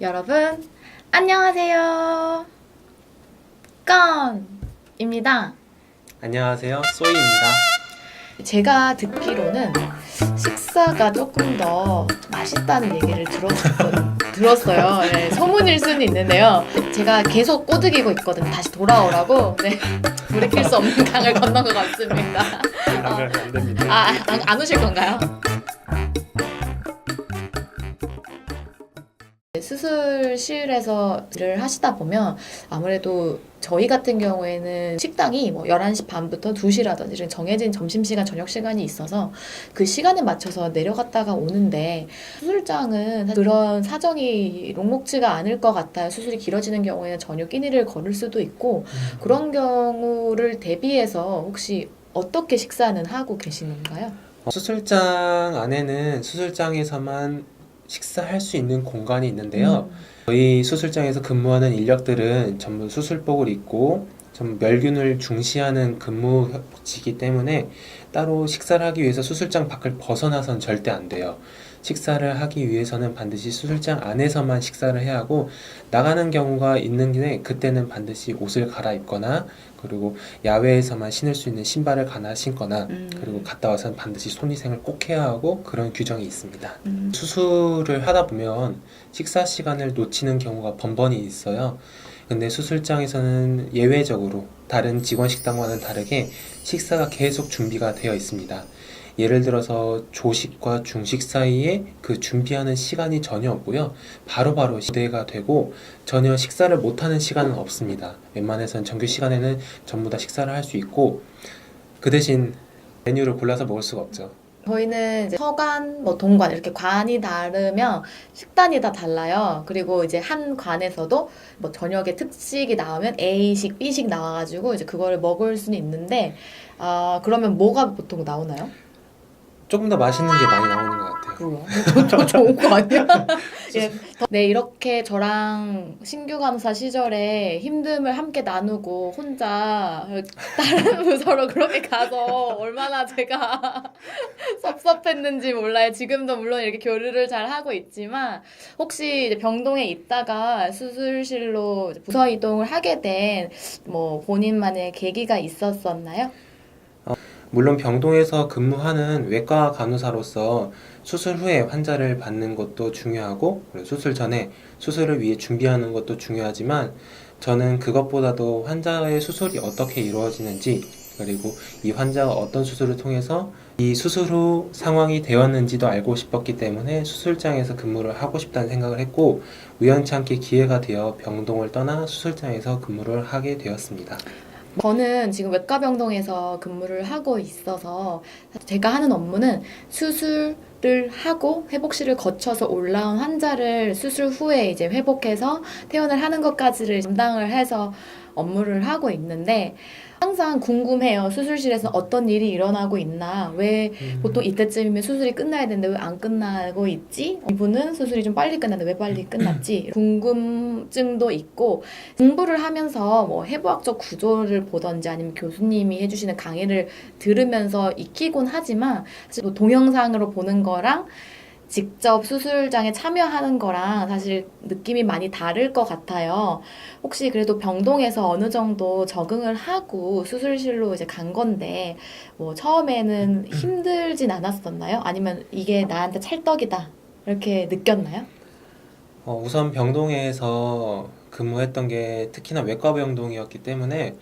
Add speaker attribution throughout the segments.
Speaker 1: 여러분, 안녕하세요. 건입니다.
Speaker 2: 안녕하세요, 쏘이입니다.
Speaker 1: 제가 듣기로는 식사가 조금 더 맛있다는 얘기를 들었어요. 네, 소문일 수는 있는데요. 제가 계속 꼬드기고 있거든요. 다시 돌아오라고. 네, 돌이킬 수 없는 강을 건넌 것 같습니다.
Speaker 2: 안 됩니다.
Speaker 1: 안 오실 건가요? 수술실에서 일을 하시다 보면 아무래도 저희 같은 경우에는 식당이 뭐 11시 반부터 2시라든지 이런 정해진 점심시간, 저녁시간이 있어서 그 시간에 맞춰서 내려갔다가 오는데 수술장은 그런 사정이 녹록지가 않을 것 같아요. 수술이 길어지는 경우에는 전혀 끼니를 거를 수도 있고 그런 경우를 대비해서 혹시 어떻게 식사는 하고 계시는가요?
Speaker 2: 수술장 안에는 수술장에서만 식사할 수 있는 공간이 있는데요. 저희 수술장에서 근무하는 인력들은 전부 수술복을 입고 전부 멸균을 중시하는 근무지이기 때문에 따로 식사를 하기 위해서 수술장 밖을 벗어나선 절대 안 돼요. 식사를 하기 위해서는 반드시 수술장 안에서만 식사를 해야 하고 나가는 경우가 있는데 그때는 반드시 옷을 갈아입거나 그리고 야외에서만 신을 수 있는 신발을 가나 신거나 그리고 갔다 와서는 반드시 손위생을 꼭 해야 하고 그런 규정이 있습니다. 수술을 하다 보면 식사 시간을 놓치는 경우가 번번이 있어요. 근데 수술장에서는 예외적으로 다른 직원 식당과는 다르게 식사가 계속 준비가 되어 있습니다. 예를 들어서 조식과 중식 사이에 그 준비하는 시간이 전혀 없고요. 바로바로 시대가 되고 전혀 식사를 못하는 시간은 없습니다. 웬만해서는 정규 시간에는 전부 다 식사를 할 수 있고 그 대신 메뉴를 골라서 먹을 수가 없죠.
Speaker 1: 저희는 이제 서관, 뭐 동관 이렇게 관이 다르면 식단이 다 달라요. 그리고 이제 한 관에서도 뭐 저녁에 특식이 나오면 A식, B식 나와가지고 이제 그거를 먹을 수는 있는데 그러면 뭐가 보통 나오나요?
Speaker 2: 조금 더 맛있는 게 많이 나오는 것 같아요.
Speaker 1: 뭐야? 더 좋은 거 아니야? 예. 네, 이렇게 저랑 신규 간호사 시절에 힘듦을 함께 나누고 혼자 다른 부서로 그렇게 가서 얼마나 제가 섭섭했는지 몰라요. 지금도 물론 이렇게 교류를 잘 하고 있지만 혹시 이제 병동에 있다가 수술실로 부서 이동을 하게 된 뭐 본인만의 계기가 있었었나요?
Speaker 2: 물론 병동에서 근무하는 외과 간호사로서 수술 후에 환자를 받는 것도 중요하고 그리고 수술 전에 수술을 위해 준비하는 것도 중요하지만 저는 그것보다도 환자의 수술이 어떻게 이루어지는지 그리고 이 환자가 어떤 수술을 통해서 이 수술 후 상황이 되었는지도 알고 싶었기 때문에 수술장에서 근무를 하고 싶다는 생각을 했고 우연치 않게 기회가 되어 병동을 떠나 수술장에서 근무를 하게 되었습니다.
Speaker 1: 저는 지금 외과병동에서 근무를 하고 있어서 제가 하는 업무는 수술을 하고 회복실을 거쳐서 올라온 환자를 수술 후에 이제 회복해서 퇴원을 하는 것까지를 담당을 해서 업무를 하고 있는데 항상 궁금해요. 수술실에서 어떤 일이 일어나고 있나? 왜 보통 이때쯤이면 수술이 끝나야 되는데 왜 안 끝나고 있지? 이분은 수술이 좀 빨리 끝났는데 왜 빨리 끝났지? 궁금증도 있고 공부를 하면서 뭐 해부학적 구조를 보던지 아니면 교수님이 해주시는 강의를 들으면서 익히곤 하지만 사실 뭐 동영상으로 보는 거랑 직접 수술장에 참여하는 거랑 사실 느낌이 많이 다를 것 같아요. 혹시 그래도 병동에서 어느 정도 적응을 하고 수술실로 이제 간 건데, 뭐 처음에는 힘들진 않았었나요? 아니면 이게 나한테 찰떡이다. 이렇게 느꼈나요?
Speaker 2: 우선 병동에서 근무했던 게 특히나 외과 병동이었기 때문에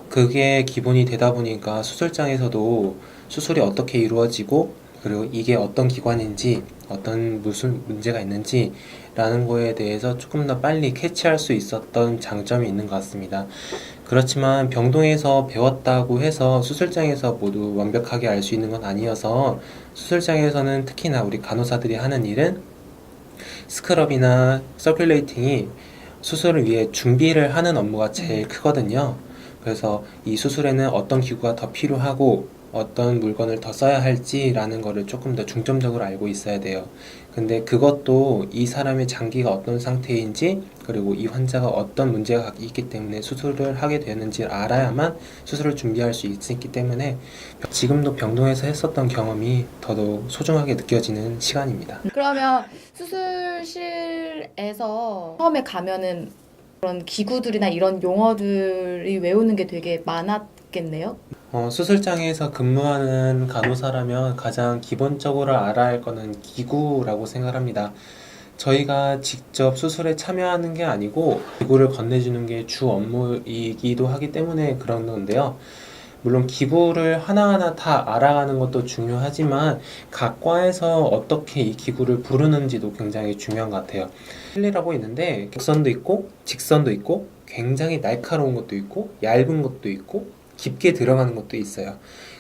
Speaker 2: 그게 기본이 되다 보니까 수술장에서도 수술이 어떻게 이루어지고 그리고 이게 어떤 기관인지 어떤 무슨 문제가 있는지 라는 거에 대해서 조금 더 빨리 캐치할 수 있었던 장점이 있는 것 같습니다. 그렇지만 병동에서 배웠다고 해서 수술장에서 모두 완벽하게 알 수 있는 건 아니어서 수술장에서는 특히나 우리 간호사들이 하는 일은 스크럽이나 서큘레이팅이 수술을 위해 준비를 하는 업무가 제일 크거든요. 그래서 이 수술에는 어떤 기구가 더 필요하고 어떤 물건을 더 써야 할지라는 거를 조금 더 중점적으로 알고 있어야 돼요. 근데 그것도 이 사람의 장기가 어떤 상태인지 그리고 이 환자가 어떤 문제가 있기 때문에 수술을 하게 되는지 알아야만 수술을 준비할 수 있기 때문에 지금도 병동에서 했었던 경험이 더더욱 소중하게 느껴지는 시간입니다.
Speaker 1: 그러면 수술실에서 처음에 가면은 그런 기구들이나 이런 용어들이 외우는 게 되게 많았겠네요?
Speaker 2: 수술장에서 근무하는 간호사라면 가장 기본적으로 알아야 할 거는 기구라고 생각합니다. 저희가 직접 수술에 참여하는 게 아니고 기구를 건네주는 게 주 업무이기도 하기 때문에 그런 건데요. 물론 기구를 하나하나 다 알아가는 것도 중요하지만 각 과에서 어떻게 이 기구를 부르는지도 굉장히 중요한 것 같아요. 힐리라고 있는데 곡선도 있고 직선도 있고 굉장히 날카로운 것도 있고 얇은 것도 있고 깊게 들어가는 것도 있어요.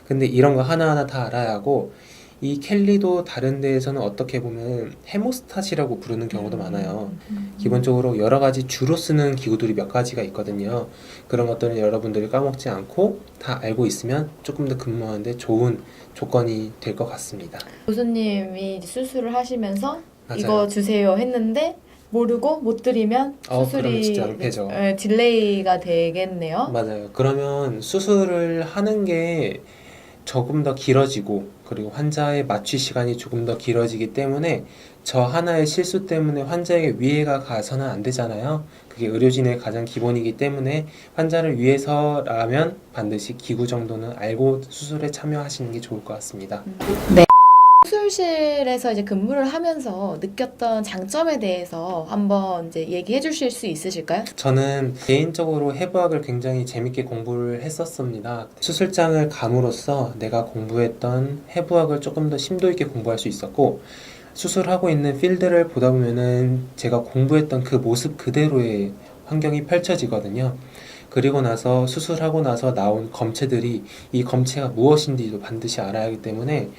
Speaker 2: 근데 이런 거 하나하나 다 알아야 하고 이 켈리도 다른 데에서는 어떻게 보면 헤모스tat이라고 부르는 경우도 많아요. 기본적으로 여러 가지 주로 쓰는 기구들이 몇 가지가 있거든요. 그런 것들은 여러분들이 까먹지 않고 다 알고 있으면 조금 더 근무하는데 좋은 조건이 될 것 같습니다.
Speaker 1: 교수님이 수술을 하시면서
Speaker 2: 맞아요.
Speaker 1: 이거 주세요 했는데 모르고 못 드리면
Speaker 2: 그러면
Speaker 1: 수술이
Speaker 2: 진짜 낭패죠.
Speaker 1: 딜레이가 되겠네요.
Speaker 2: 맞아요. 그러면 수술을 하는 게 조금 더 길어지고 그리고 환자의 마취 시간이 조금 더 길어지기 때문에 저 하나의 실수 때문에 환자에게 위해가 가서는 안 되잖아요. 그게 의료진의 가장 기본이기 때문에 환자를 위해서라면 반드시 기구 정도는 알고 수술에 참여하시는 게 좋을 것 같습니다.
Speaker 1: 수술실에서 이제 근무를 하면서 느꼈던 장점에 대해서 한번 이제 얘기해 주실 수 있으실까요?
Speaker 2: 저는 개인적으로 해부학을 굉장히 재밌게 공부를 했었습니다. 수술장을 감으로써 내가 공부했던 해부학을 조금 더 심도 있게 공부할 수 있었고 수술하고 있는 필드를 보다 보면은 제가 공부했던 그 모습 그대로의 환경이 펼쳐지거든요. 그리고 나서 수술하고 나서 나온 검체들이 이 검체가 무엇인지도 반드시 알아야 하기 때문에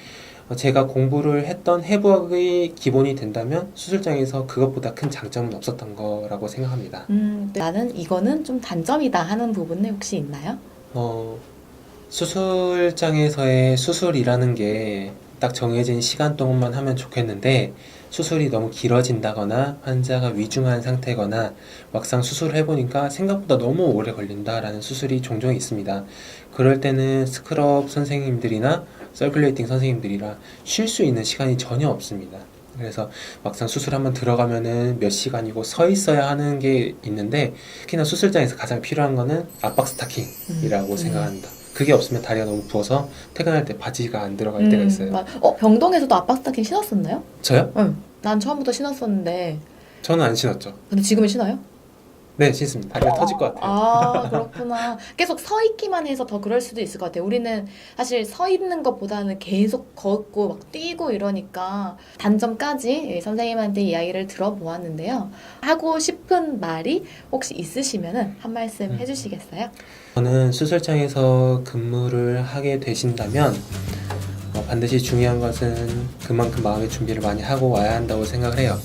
Speaker 2: 제가 공부를 했던 해부학의 기본이 된다면 수술장에서 그것보다 큰 장점은 없었던 거라고 생각합니다.
Speaker 1: 나는 이거는 좀 단점이다 하는 부분은 혹시 있나요?
Speaker 2: 수술장에서의 수술이라는 게 딱 정해진 시간 동안만 하면 좋겠는데 수술이 너무 길어진다거나 환자가 위중한 상태거나 막상 수술을 해보니까 생각보다 너무 오래 걸린다라는 수술이 종종 있습니다. 그럴 때는 스크럽 선생님들이나 서큘레이팅 선생님들이라 쉴 수 있는 시간이 전혀 없습니다. 그래서 막상 수술 한번 들어가면은 몇 시간이고 서 있어야 하는 게 있는데 특히나 수술장에서 가장 필요한 거는 압박 스타킹이라고 생각합니다. 그게 없으면 다리가 너무 부어서 퇴근할 때 바지가 안 들어갈 때가 있어요.
Speaker 1: 병동에서도 압박 스타킹 신었었나요?
Speaker 2: 저요?
Speaker 1: 응. 난 처음부터 신었었는데
Speaker 2: 저는 안 신었죠.
Speaker 1: 근데 지금은 신어요?
Speaker 2: 네, 신습니다. 다리가 터질 것 같아요.
Speaker 1: 아, 그렇구나. 계속 서 있기만 해서 더 그럴 수도 있을 것 같아요. 우리는 사실 서 있는 것보다는 계속 걷고 막 뛰고 이러니까 단점까지 선생님한테 이야기를 들어보았는데요. 하고 싶은 말이 혹시 있으시면 한 말씀 해주시겠어요?
Speaker 2: 저는 수술장에서 근무를 하게 되신다면 반드시 중요한 것은 그만큼 마음의 준비를 많이 하고 와야 한다고 생각을 해요.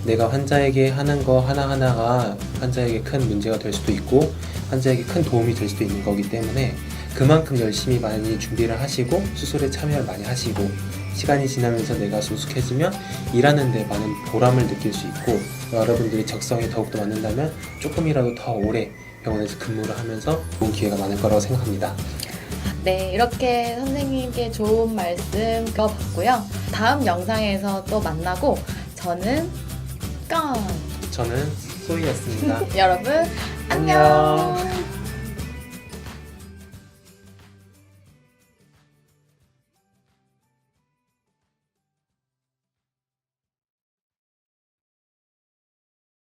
Speaker 2: 내가 환자에게 하는 거 하나하나가 환자에게 큰 문제가 될 수도 있고 환자에게 큰 도움이 될 수도 있는 거기 때문에 그만큼 열심히 많이 준비를 하시고 수술에 참여를 많이 하시고 시간이 지나면서 내가 수숙해지면 일하는 데 많은 보람을 느낄 수 있고 여러분들이 적성에 더욱더 맞는다면 조금이라도 더 오래 병원에서 근무를 하면서 좋은 기회가 많을 거라고 생각합니다.
Speaker 1: 네, 이렇게 선생님께 좋은 말씀 들어봤고요. 다음 영상에서 또 만나고 저는 저는
Speaker 2: 소희였습니다.
Speaker 1: 여러분 안녕.